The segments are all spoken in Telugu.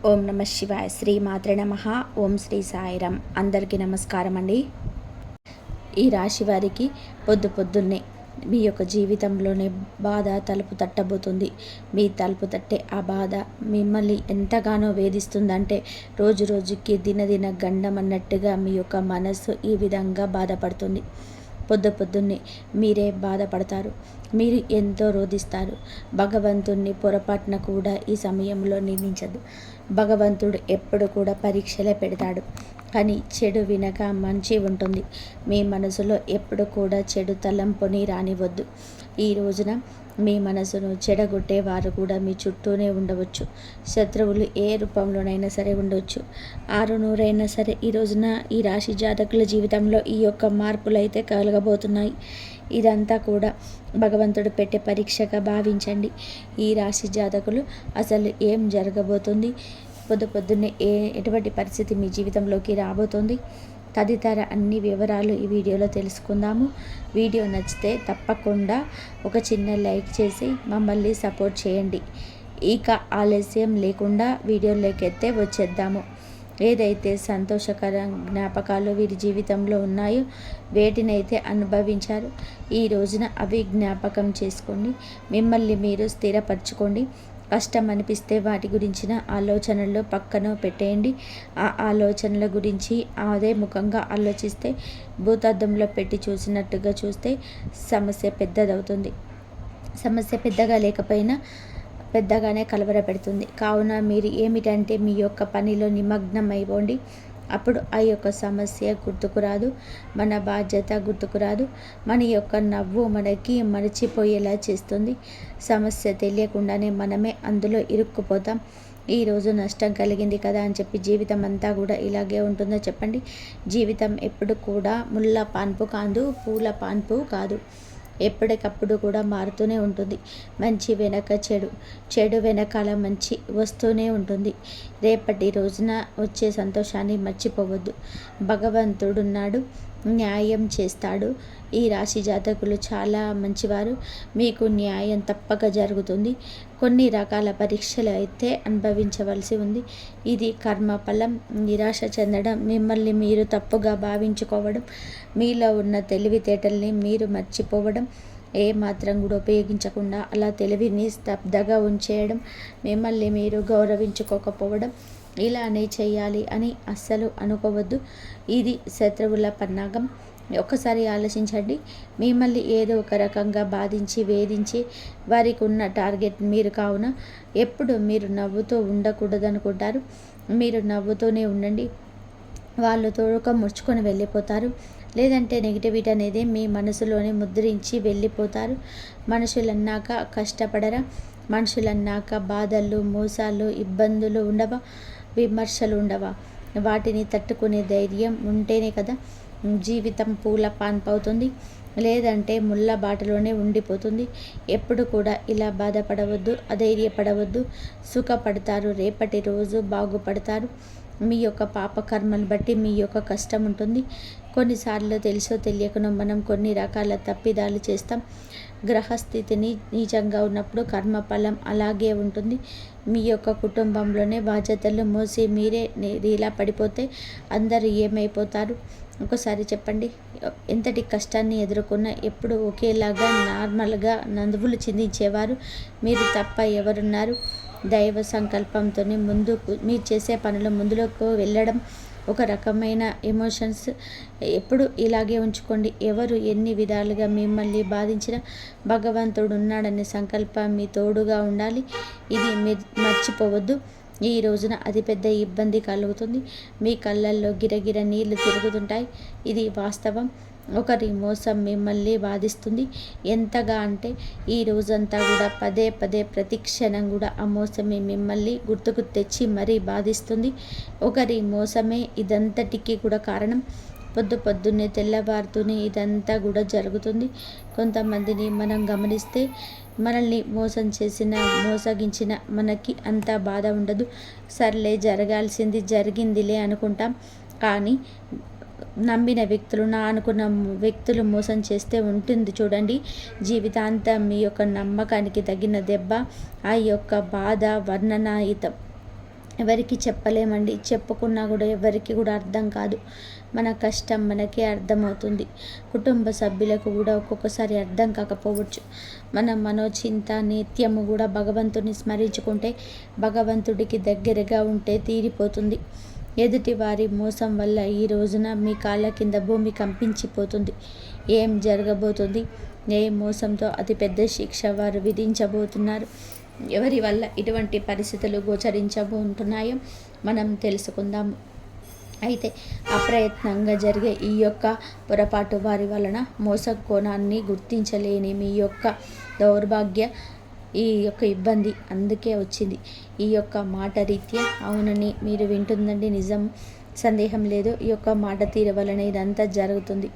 ఓం నమ శివాయ. శ్రీ మాత్రే నమః. ఓం శ్రీ సాయిరాం. అందరికీ నమస్కారం అండి. ఈ రాశి వారికి పొద్దున్నే మీ యొక్క జీవితంలోనే బాధ తలుపు తట్టబోతుంది. మీ తలుపు తట్టే ఆ బాధ మిమ్మల్ని ఎంతగానో వేధిస్తుందంటే రోజు రోజుకి దినదిన గండం అన్నట్టుగా మీ యొక్క మనస్సు ఈ విధంగా బాధపడుతుంది. పొద్దున్నే మీరే బాధపడతారు. మీరు ఎంతో రోధిస్తారు. భగవంతుణ్ణి పొరపాటున కూడా ఈ సమయంలో నిందించదు. భగవంతుడు ఎప్పుడు కూడా పరీక్షలే పెడతాడు, కానీ చెడు వినక మంచి ఉంటుంది. మీ మనసులో ఎప్పుడు కూడా చెడు తలంపుని రానివ్వద్దు. ఈ రోజున మీ మనసును చెడగొట్టేవారు కూడా మీ చుట్టూనే ఉండవచ్చు. శత్రువులు ఏ రూపంలోనైనా సరే ఉండవచ్చు. 600 సరే ఈ రోజున ఈ రాశి జాతకుల జీవితంలో ఈ యొక్క మార్పులు అయితే కలగబోతున్నాయి. ఇదంతా కూడా భగవంతుడు పెట్టే పరీక్షగా భావించండి. ఈ రాశి జాతకులు అసలు ఏం జరగబోతుంది, పొద్దున్నే ఎటువంటి పరిస్థితి మీ జీవితంలోకి రాబోతుంది, తదితర అన్ని వివరాలు ఈ వీడియోలో తెలుసుకుందాము. వీడియో నచ్చితే తప్పకుండా ఒక చిన్న లైక్ చేసి మమ్మల్ని సపోర్ట్ చేయండి. ఇక ఆలస్యం లేకుండా వీడియోలోకి వచ్చేద్దాము. ఏదైతే సంతోషకర జ్ఞాపకాలు వీరి జీవితంలో ఉన్నాయో వేటినైతే అనుభవించారు, ఈ రోజున అవి జ్ఞాపకం చేసుకోండి. మిమ్మల్ని మీరు స్థిరపరచుకోండి. కష్టం అనిపిస్తే వాటి గురించిన ఆలోచనలు పక్కన పెట్టేయండి. ఆ ఆలోచనల గురించి అదే ముఖంగా ఆలోచిస్తే భూతద్దంలో పెట్టి చూసినట్టుగా చూస్తే సమస్య పెద్దదవుతుంది. సమస్య పెద్దగా లేకపోయినా పెద్దగానే కలవరపెడుతుంది. కావున మీరు ఏమిటంటే మీ యొక్క పనిలో నిమగ్నం అయిపోండి. అప్పుడు ఆ యొక్క సమస్య గుర్తుకు రాదు, మన బాధ్యత గుర్తుకు రాదు, మన యొక్క నవ్వు మనకి మరచిపోయేలా చేస్తుంది. సమస్య తెలియకుండానే మనమే అందులో ఇరుక్కుపోతాం. ఈరోజు నష్టం కలిగింది కదా అని చెప్పి జీవితం అంతా కూడా ఇలాగే ఉంటుందో చెప్పండి? జీవితం ఎప్పుడు కూడా ముళ్ళ పాన్పు కాదు, పూల పాన్పు కాదు. ఎప్పటికప్పుడు కూడా మారుతూనే ఉంటుంది. మంచి వెనక చెడు, చెడు వెనకాల మంచి వస్తూనే ఉంటుంది. రేపటి రోజున వచ్చే సంతోషాన్ని మర్చిపోవద్దు. భగవంతుడున్నాడు, న్యాయం చేస్తాడు. ఈ రాశి జాతకులు చాలా మంచివారు. మీకు న్యాయం తప్పక జరుగుతుంది. కొన్ని రకాల పరీక్షలు అయితే అనుభవించవలసి ఉంది. ఇది కర్మఫలం. నిరాశ చెందడం, మిమ్మల్ని మీరు తప్పుగా భావించుకోవడం, మీలో ఉన్న తెలివితేటల్ని మీరు మర్చిపోవడం, ఏ మాత్రం కూడా ఉపయోగించకుండా అలా తెలివిని స్తబ్దగా ఉంచేయడం, మిమ్మల్ని మీరు గౌరవించుకోకపోవడం, ఇలానే చేయాలి అని అస్సలు అనుకోవద్దు. ఇది శత్రువుల పన్నాగం. ఒక్కసారి ఆలోచించండి. మిమ్మల్ని ఏదో ఒక రకంగా బాధించి వేధించి వారికి ఉన్న టార్గెట్ మీరు కావున ఎప్పుడు మీరు నవ్వుతూ ఉండకూడదనుకుంటారు. మీరు నవ్వుతూనే ఉండండి. వాళ్ళు తోడుక ముడుచుకొని వెళ్ళిపోతారు. లేదంటే నెగిటివిటీ అనేది మీ మనసులోనే ముద్రించి వెళ్ళిపోతారు. మనుషులన్నాక కష్టపడరా? మనుషులన్నాక బాధలు, మోసాలు, ఇబ్బందులు ఉండవా? విమర్శలు ఉండవా? వాటిని తట్టుకునే ధైర్యం ఉంటేనే కదా జీవితం పూల పాన్పవుతుంది, లేదంటే ముళ్ళ బాటలోనే ఉండిపోతుంది. ఎప్పుడు కూడా ఇలా బాధపడవద్దు, అధైర్యపడవద్దు. సుఖపడతారు. రేపటి రోజు బాగుపడతారు. మీ యొక్క పాపకర్మలు బట్టి మీ యొక్క కష్టం ఉంటుంది. కొన్నిసార్లు తెలుసో తెలియకనో మనం కొన్ని రకాల తప్పిదాలు చేస్తాం. గ్రహస్థితిని నీచంగా ఉన్నప్పుడు కర్మఫలం అలాగే ఉంటుంది. మీ యొక్క కుటుంబంలోనే బాధ్యతలు మోసి మీరే ఇలా పడిపోతే అందరూ ఏమైపోతారు? ఒకసారి చెప్పండి. ఎంతటి కష్టాన్ని ఎదుర్కొన్నా ఎప్పుడు ఒకేలాగా నార్మల్గా నందువులు చిందించేవారు మీరు తప్ప ఎవరున్నారు? దైవ సంకల్పంతో ముందుకు మీరు చేసే పనులు ముందులోకి వెళ్ళడం, ఒక రకమైన ఎమోషన్స్ ఎప్పుడు ఇలాగే ఉంచుకోండి. ఎవరు ఎన్ని విధాలుగా మిమ్మల్ని బాధించినా భగవంతుడు ఉన్నాడనే సంకల్పం మీ తోడుగా ఉండాలి. ఇది మీరు మర్చిపోవద్దు. ఈ రోజున అతిపెద్ద ఇబ్బంది కలుగుతుంది. మీ కళ్ళల్లో గిరగిర నీళ్లు తిరుగుతుంటాయి. ఇది వాస్తవం. ఒకరి మోసం మిమ్మల్ని బాధిస్తుంది. ఎంతగా అంటే ఈ రోజంతా కూడా పదే పదే ప్రతి క్షణం కూడా ఆ మోసమే మిమ్మల్ని గుర్తుకు తెచ్చి మరీ బాధిస్తుంది. ఒకరి మోసమే ఇదంతటికీ కూడా కారణం. పొద్దున్నే తెల్లవారుతూనే ఇదంతా కూడా జరుగుతుంది. కొంతమందిని మనం గమనిస్తే మనల్ని మోసం చేసిన, మోసగించిన మనకి అంత బాధ ఉండదు. సర్లే జరగాల్సింది జరిగిందిలే అనుకుంటాం. కానీ నమ్మిన వ్యక్తులు, నా అనుకున్న వ్యక్తులు మోసం చేస్తే ఉంటుంది చూడండి, జీవితాంతం మీ యొక్క నమ్మకానికి తగిన దెబ్బ, ఆ యొక్క బాధ వర్ణనాతీతం. ఎవరికి చెప్పలేమండి. చెప్పుకున్నా కూడా ఎవరికి కూడా అర్థం కాదు. మన కష్టం మనకే అర్థమవుతుంది. కుటుంబ సభ్యులకు కూడా ఒక్కొక్కసారి అర్థం కాకపోవచ్చు. మన మనోచింత నిత్యము కూడా భగవంతుని స్మరించుకుంటే, భగవంతుడికి దగ్గరగా ఉంటే తీరిపోతుంది. ఎదుటి వారి మోసం వల్ల ఈ రోజున మీ కాళ్ళ కింద భూమి కంపించిపోతుంది. ఏం జరగబోతుంది? ఏ మోసంతో అతిపెద్ద శిక్ష వారు విధించబోతున్నారు? ఎవరి వల్ల ఇటువంటి పరిస్థితులు గోచరించబోతున్నాయో మనం తెలుసుకుందాము. అయితే అప్రయత్నంగా జరిగే ఈ యొక్క పొరపాటు వారి వలన మోసకోణాన్ని గుర్తించలేని మీ యొక్క దౌర్భాగ్య ఈ యొక్క ఇబ్బంది అందుకే వచ్చింది. ఈ యొక్క మాట రీత్యా అవునని మీరు వింటుందండి, నిజం, సందేహం లేదు. ఈ యొక్క మాట తీరు వలన ఇదంతా జరుగుతుంది.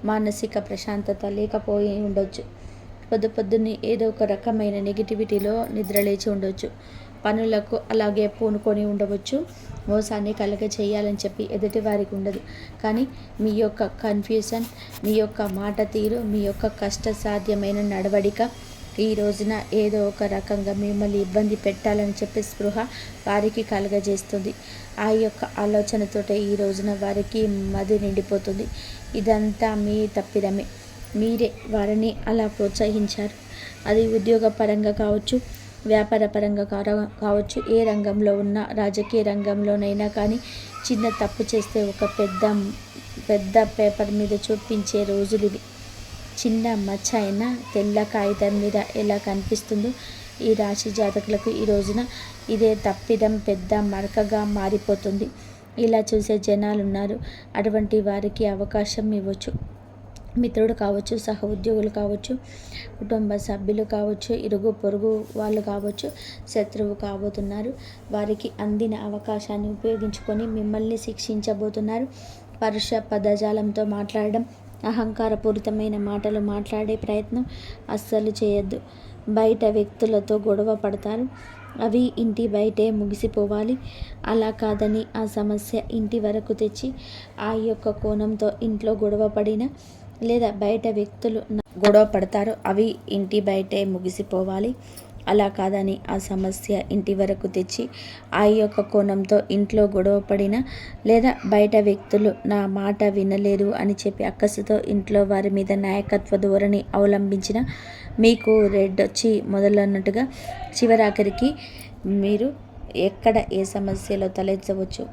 మానసిక ప్రశాంతత లేకపోయి ఉండొచ్చు. పొద్దున్నే ఏదో ఒక రకమైన నెగిటివిటీలో నిద్రలేచి ఉండొచ్చు. పనులకు అలాగే పూనుకొని ఉండవచ్చు. మోసాన్ని కలగ చేయాలని చెప్పి ఎదుటి వారికి ఉండదు. కానీ మీ యొక్క కన్ఫ్యూజన్, మీ యొక్క మాట తీరు, మీ యొక్క కష్టసాధ్యమైన నడవడిక ఈ రోజున ఏదో ఒక రకంగా మిమ్మల్ని ఇబ్బంది పెట్టాలని చెప్పి స్పృహ వారికి కలగజేస్తుంది. ఆ యొక్క ఆలోచనతోటే ఈ రోజున వారికి మది నిండిపోతుంది. ఇదంతా మీ తప్పిదమే. మీరే వారిని అలా ప్రోత్సహించారు. అది ఉద్యోగపరంగా కావచ్చు, వ్యాపార పరంగా కావచ్చు, ఏ రంగంలో ఉన్నా, రాజకీయ రంగంలోనైనా కానీ చిన్న తప్పు చేస్తే ఒక పెద్ద పేపర్ మీద చూపించే రోజులు ఇవి. చిన్న మచ్చ అయినా తెల్ల కాగితం మీద ఎలా కనిపిస్తుందో ఈ రాశి జాతకులకు ఈ రోజున ఇదే తప్పిదం పెద్ద మరకగా మారిపోతుంది. ఇలా చూసే జనాలు ఉన్నారు. అటువంటి వారికి అవకాశం ఇవ్వచ్చు. మిత్రుడు కావచ్చు, సహ ఉద్యోగులు కావచ్చు, కుటుంబ సభ్యులు కావచ్చు, ఇరుగు పొరుగు వాళ్ళు కావచ్చు, శత్రువు కాబోతున్నారు. వారికి అందిన అవకాశాన్ని ఉపయోగించుకొని మిమ్మల్ని శిక్షించబోతున్నారు. పరుష పదజాలంతో మాట్లాడడం, అహంకారపూరితమైన మాటలు మాట్లాడే ప్రయత్నం అస్సలు చేయొద్దు. బయట వ్యక్తులతో గొడవ పడతారు. అవి ఇంటి బయటే ముగిసిపోవాలి. అలా కాదని ఆ సమస్య ఇంటి వరకు తెచ్చి ఆ యొక్క కోణంతో ఇంట్లో గొడవ పడిన లేదా బయట వ్యక్తులు గొడవ పడతారు. అవి ఇంటి బయటే ముగిసిపోవాలి. అలా కాదని ఆ సమస్య ఇంటి వరకు తెచ్చి ఆ యొక్క కోణంతో ఇంట్లో గొడవ పడిన లేదా బయట వ్యక్తులు నా మాట వినలేదు అని చెప్పి అక్కసుతో ఇంట్లో వారి మీద నాయకత్వ ధోరణి అవలంబించిన మీకు రెడ్ వచ్చి మొదలన్నట్టుగా చివరాఖరికి మీరు ఎక్కడ ఏ సమస్యలో తలెత్తవచ్చు,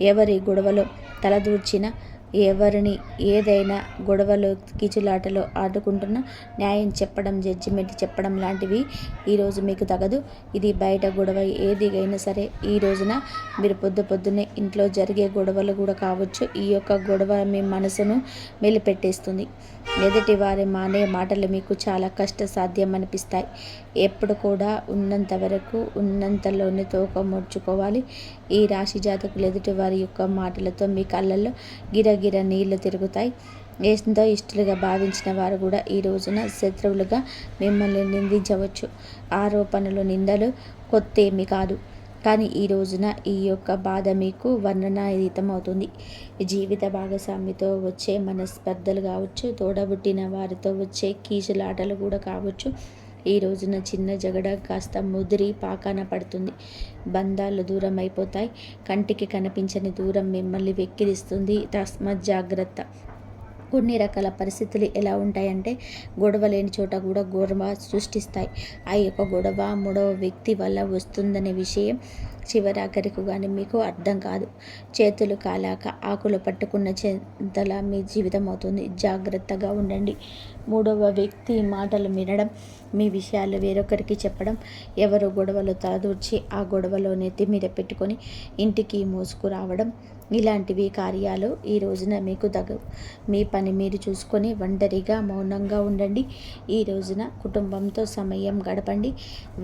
ఎవరి గొడవలో తలదూర్చినా, ఎవరిని ఏదైనా గొడవలో కీచులాటలో ఆడుకుంటున్నా న్యాయం చెప్పడం, జడ్జిమెంట్ చెప్పడం లాంటివి ఈరోజు మీకు తగదు. ఇది బయట గొడవ ఏదిగైనా సరే ఈ రోజున మీరు పొద్దున్నే ఇంట్లో జరిగే గొడవలు కూడా కావచ్చు. ఈ యొక్క గొడవ మీ మనసును మెలిపెట్టేస్తుంది. ఎదుటి వారి మాటలు మీకు చాలా కష్టసాధ్యం అనిపిస్తాయి. ఎప్పుడు కూడా ఉన్నంత వరకు ఉన్నంతలోనే తోక ముడుచుకోవాలి. ఈ రాశి జాతకులు ఎదుటి వారి యొక్క మాటలతో మీ కళ్ళల్లో గిరగిర నీళ్లు తిరుగుతాయి. ఎంతో ఇష్టలుగా భావించిన వారు కూడా ఈ రోజున శత్రువులుగా మిమ్మల్ని నిందించవచ్చు. ఆరోపణలు, నిందలు కొత్తేమీ కాదు. కానీ ఈ రోజున ఈ యొక్క బాధ మీకు వర్ణనాతీతం అవుతుంది. జీవిత భాగస్వామితో వచ్చే మనస్పర్ధలు కావచ్చు, తోడబుట్టిన వారితో వచ్చే కీచులాటలు కూడా కావచ్చు. ఈ రోజున చిన్న జగడ కాస్త ముదిరి పాకాన పడుతుంది. బంధాలు దూరం అయిపోతాయి. కంటికి కనిపించని దూరం మిమ్మల్ని వెక్కిరిస్తుంది. తస్మత్ జాగ్రత్త. కొన్ని రకాల పరిస్థితులు ఎలా ఉంటాయంటే గొడవ లేని చోట కూడా గొడవ సృష్టిస్తాయి. ఆ యొక్క గొడవ మూడవ వ్యక్తి వల్ల వస్తుందనే విషయం చివరాఖరికి కానీ మీకు అర్థం కాదు. చేతులు కాలాక ఆకులు పట్టుకున్న చింతలా మీ జీవితం అవుతుంది. జాగ్రత్తగా ఉండండి. మూడవ వ్యక్తి మాటలు వినడం, మీ విషయాలు వేరొకరికి చెప్పడం, ఎవరు గొడవలు తలదూర్చి ఆ గొడవలో నెత్తి మీద పెట్టుకొని ఇంటికి మోసుకురావడం, ఇలాంటివి కార్యాలు ఈ రోజున మీకు తగవు. మీ పని మీరు చూసుకొని ఒంటరిగా మౌనంగా ఉండండి. ఈ రోజున కుటుంబంతో సమయం గడపండి.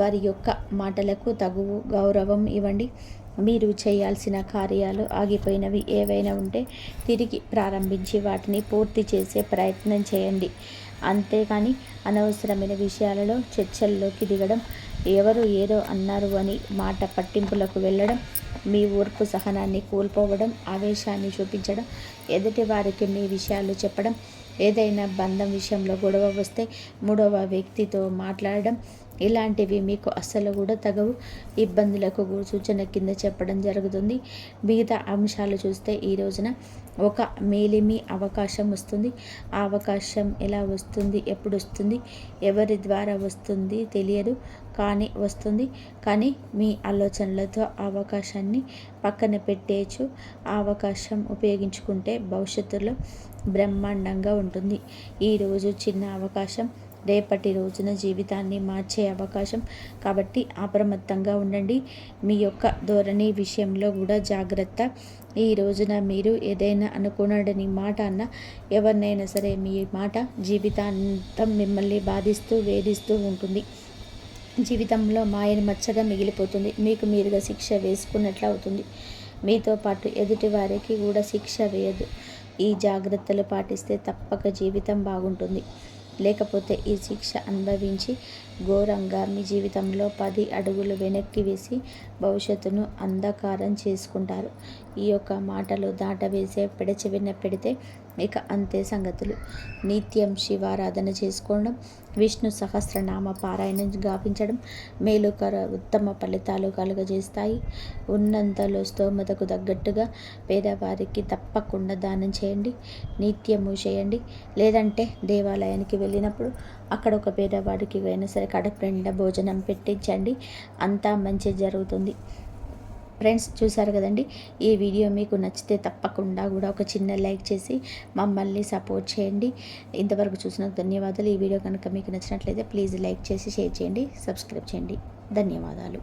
వారి యొక్క మాటలకు తగు గౌరవం ఇవ్వండి. మీరు చేయాల్సిన కార్యాలు ఆగిపోయినవి ఏవైనా ఉంటే తిరిగి ప్రారంభించి వాటిని పూర్తి చేసే ప్రయత్నం చేయండి. అంతేకాని అనవసరమైన విషయాలలో చర్చల్లోకి దిగడం, ఎవరు ఏదో అన్నారు అని మాట పట్టింపులకు వెళ్ళడం, మీ ఓర్పు సహనాన్ని కోల్పోవడం, ఆవేశాన్ని చూపించడం, ఎదుటి వారికి మీ విషయాలు చెప్పడం, ఏదైనా బంధం విషయంలో గొడవ వస్తే మూడవ వ్యక్తితో మాట్లాడడం, ఇలాంటివి మీకు అస్సలు కూడా తగవు. ఇబ్బందులకు సూచన కింద చెప్పడం జరుగుతుంది. మిగతా అంశాలు చూస్తే ఈ రోజున ఒక మేలిమి అవకాశం వస్తుంది. ఆ అవకాశం ఎలా వస్తుంది, ఎప్పుడు వస్తుంది, ఎవరి ద్వారా వస్తుంది తెలియదు, కానీ వస్తుంది. కానీ మీ ఆలోచనలతో ఆ అవకాశాన్ని పక్కన పెట్టేయచ్చు. ఆ అవకాశం ఉపయోగించుకుంటే భవిష్యత్తులో బ్రహ్మాండంగా ఉంటుంది. ఈరోజు చిన్న అవకాశం రేపటి రోజున జీవితాన్ని మార్చే అవకాశం. కాబట్టి అప్రమత్తంగా ఉండండి. మీ యొక్క ధోరణి విషయంలో కూడా జాగ్రత్త. ఈ రోజున మీరు ఏదైనా అనుకున్నాడని మాట అన్న ఎవరినైనా సరే మీ మాట జీవితాంతం మిమ్మల్ని బాధిస్తూ వేధిస్తూ ఉంటుంది. జీవితంలో మాయని మచ్చగా మిగిలిపోతుంది. మీకు మీరుగా శిక్ష వేసుకున్నట్లు అవుతుంది. మీతో పాటు ఎదుటి వారికి కూడా శిక్ష వేయదు. ఈ జాగ్రత్తలు పాటిస్తే తప్పక జీవితం బాగుంటుంది. లేకపోతే ఈ శిక్ష అనుభవించి ఘోరంగా మీ జీవితంలో 10 అడుగులు వెనక్కి వేసి భవిష్యత్తును అంధకారం చేసుకుంటారు. ఈ యొక్క మాటలు దాటవేసే పెడచెవిన పెడితే ఇక అంతే సంగతులు. నిత్యం శివారాధన చేసుకోవడం, విష్ణు సహస్రనామ పారాయణం గావించడం మేలుకర ఉత్తమ ఫలితాలు కలుగజేస్తాయి. ఉన్నంతలో స్తోమతకు తగ్గట్టుగా పేదవారికి తప్పకుండా దానం చేయండి. నిత్యము చేయండి. లేదంటే దేవాలయానికి వెళ్ళినప్పుడు అక్కడ ఒక పేదవాడికి అయినా సరే కడుపు నిండా భోజనం పెట్టించండి. అంతా మంచి జరుగుతుంది. ఫ్రెండ్స్, చూసారు కదండి. ఈ వీడియో మీకు నచ్చితే తప్పకుండా కూడా ఒక చిన్న లైక్ చేసి మమ్మల్ని సపోర్ట్ చేయండి. ఇంతవరకు చూసినందుకు ధన్యవాదాలు. ఈ వీడియో కనుక మీకు నచ్చినట్లయితే ప్లీజ్ లైక్ చేసి షేర్ చేయండి, సబ్స్క్రైబ్ చేయండి. ధన్యవాదాలు.